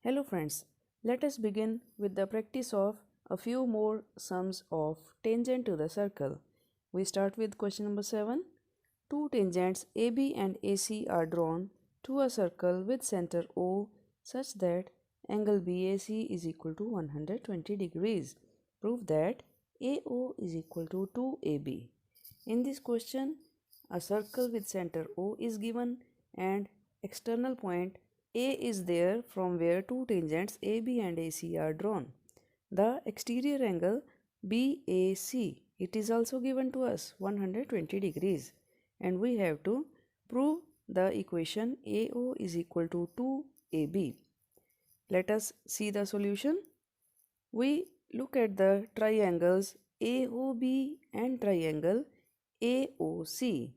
Hello friends, let us begin with the practice of a few more sums of tangent to the circle. We start with question number 7. Two tangents AB and AC are drawn to a circle with center O such that angle BAC is equal to 120 degrees. Prove that AO is equal to 2AB. In this question, a circle with center O is given and external point A is there from where two tangents AB and AC are drawn. The exterior angle BAC, it is also given to us 120 degrees, and we have to prove the equation AO is equal to 2AB. Let us see the solution. We look at the triangles AOB and triangle AOC.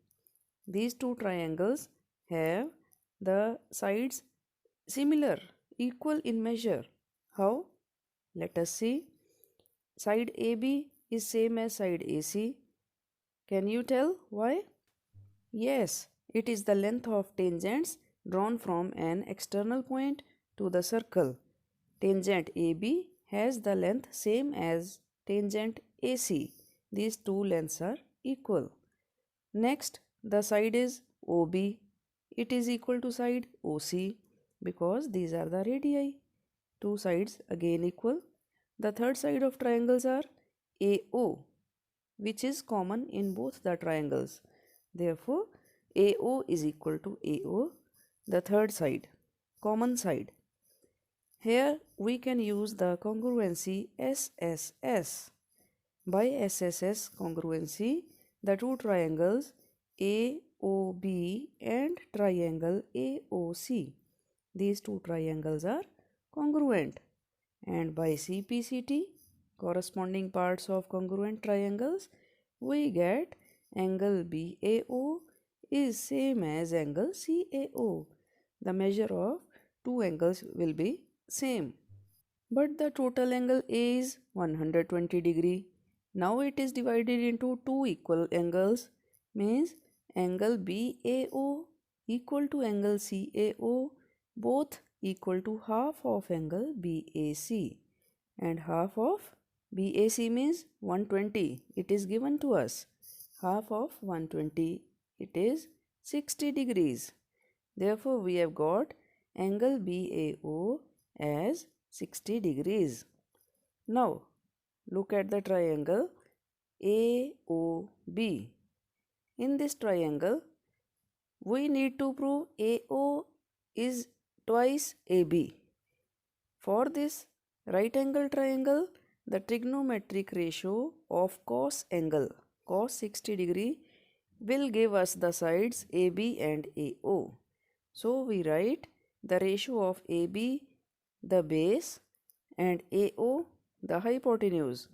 These two triangles have the sides similar, equal in measure. How? Let us see. Side AB is same as side AC. Can you tell why? Yes, it is the length of tangents drawn from an external point to the circle. Tangent AB has the length same as tangent AC. These two lengths are equal. Next, the side is OB. It is equal to side OC because these are the radii. Two sides again equal. The third side of triangles are AO, which is common in both the triangles. Therefore, AO is equal to AO, the third side, common side. Here we can use the congruency SSS. By SSS congruency, the two triangles AOB and triangle AOC, these two triangles are congruent, and by CPCT, corresponding parts of congruent triangles, we get angle BAO is same as angle CAO. The measure of two angles will be same. But the total angle A is 120 degree. Now it is divided into two equal angles, means angle BAO equal to angle CAO, both equal to half of angle BAC, and half of BAC means 120. It is given to us. Half of 120, it is 60 degrees. Therefore, we have got angle BAO as 60 degrees. Now, look at the triangle AOB. In this triangle, we need to prove AO is twice AB. For this right angle triangle, the trigonometric ratio of cos angle, cos 60 degree, will give us the sides AB and AO. So we write the ratio of AB, the base, and AO, the hypotenuse.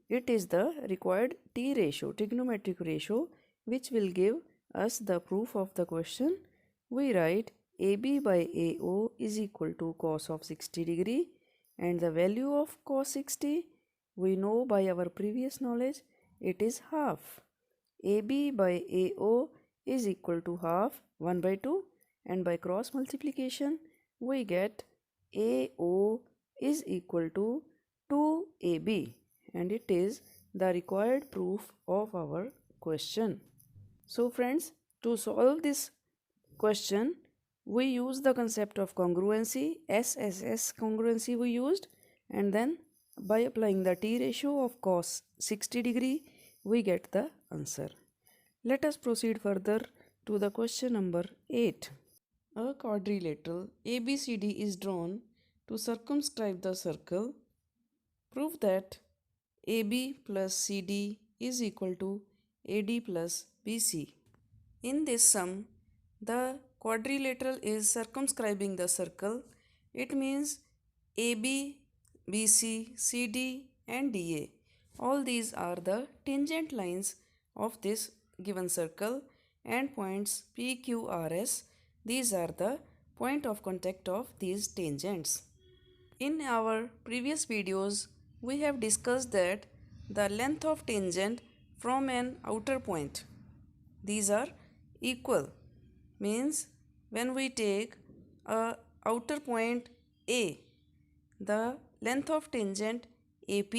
It is the required T ratio, trigonometric ratio, which will give us the proof of the question. We write AB by AO is equal to cos of 60 degree, and the value of cos 60 we know by our previous knowledge, it is half. AB by AO is equal to half, 1 by 2, and by cross multiplication we get AO is equal to 2AB, and it is the required proof of our question. So friends, to solve this question, we use the concept of congruency, SSS congruency we used, and then by applying the T ratio of cos 60 degree, we get the answer. Let us proceed further to the question number 8. A quadrilateral ABCD is drawn to circumscribe the circle. Prove that AB plus CD is equal to AD plus BC. In this sum, the quadrilateral is circumscribing the circle. It means AB, BC, CD and DA. All these are the tangent lines of this given circle, and points PQRS. These are the point of contact of these tangents. In our previous videos, we have discussed that the length of tangent from an outer point, these are equal, means when we take a outer point A. The length of tangent AP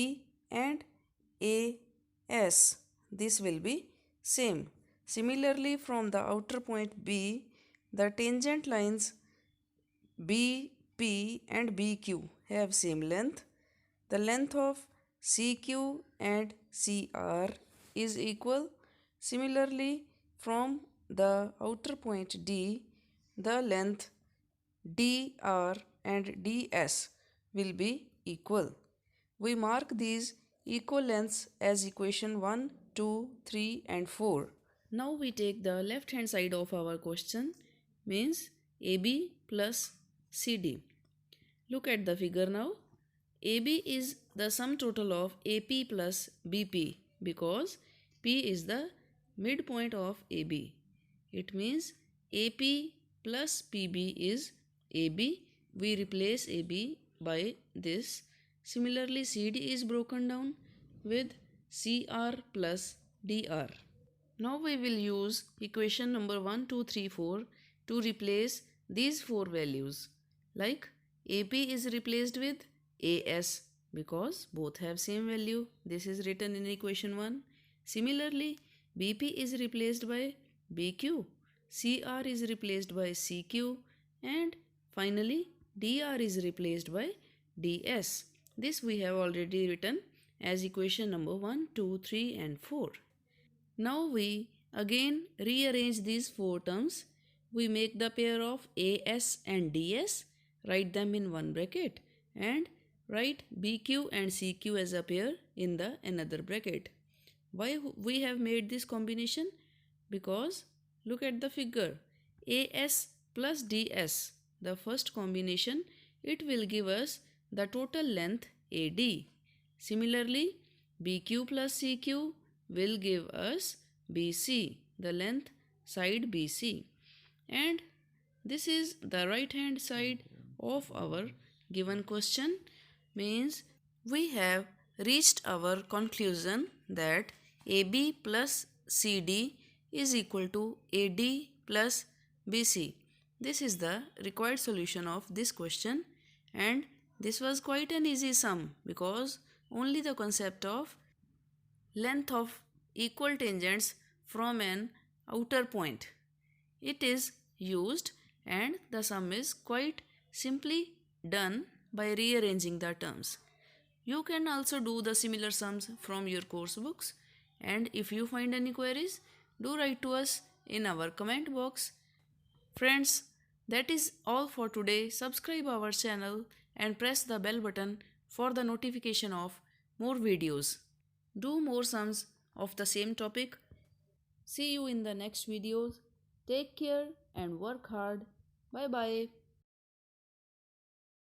and AS, this will be same. Similarly, from the outer point B, the tangent lines BP and BQ have same length. The length of CQ and CR is equal. Similarly, from the outer point D, the length DR and DS will be equal. We mark these equal lengths as equation 1, 2, 3 and 4. Now we take the left hand side of our question, means AB plus CD. Look at the figure now. AB is the sum total of AP plus BP because P is the midpoint of AB. It means AP plus PB is AB. We replace AB by this. Similarly, CD is broken down with CR plus DR. Now we will use equation number 1, 2, 3, 4 to replace these four values. Like AP is replaced with AS because both have same value. This is written in equation 1. Similarly, BP is replaced by BQ, CR is replaced by CQ, and finally DR is replaced by DS. This we have already written as equation number 1, 2, 3 and 4. Now we again rearrange these four terms. We make the pair of AS and DS, write them in one bracket, and write BQ and CQ as a pair in the another bracket. Why we have made this combination? Because look at the figure. AS plus DS, the first combination, it will give us the total length AD. Similarly, BQ plus CQ will give us BC, the length side BC. And this is the right hand side of our given question, means we have reached our conclusion that AB plus CD is equal to AD plus BC. This is the required solution of this question, and this was quite an easy sum because only the concept of length of equal tangents from an outer point, it is used, and the sum is quite simply done by rearranging the terms. You can also do the similar sums from your course books, and if you find any queries, do write to us in our comment box. Friends, that is all for today. Subscribe our channel and press the bell button for the notification of more videos. Do more sums of the same topic. See you in the next videos. Take care and work hard. Bye bye.